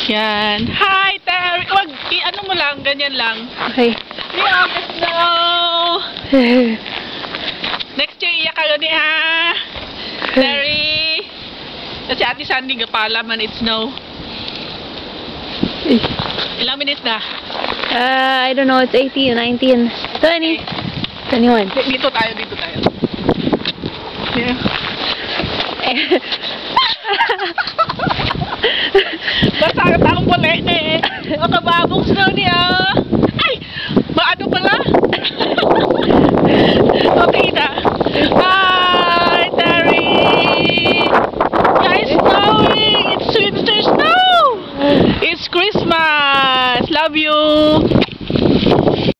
Yan. Hi, Terry. Wag, ano mo lang, ganyan lang. Okay. Di August, no. Next year, iyak ka gani, ha? Terry. Kasi Ate Sandy, gapala man, it's no. Ilang minutes na? I don't know, it's 18, 19, 20, 21. Dito tayo. Yeah. Basakit akong balik eh. Ang kababong snow niya. Ay! Maano pala?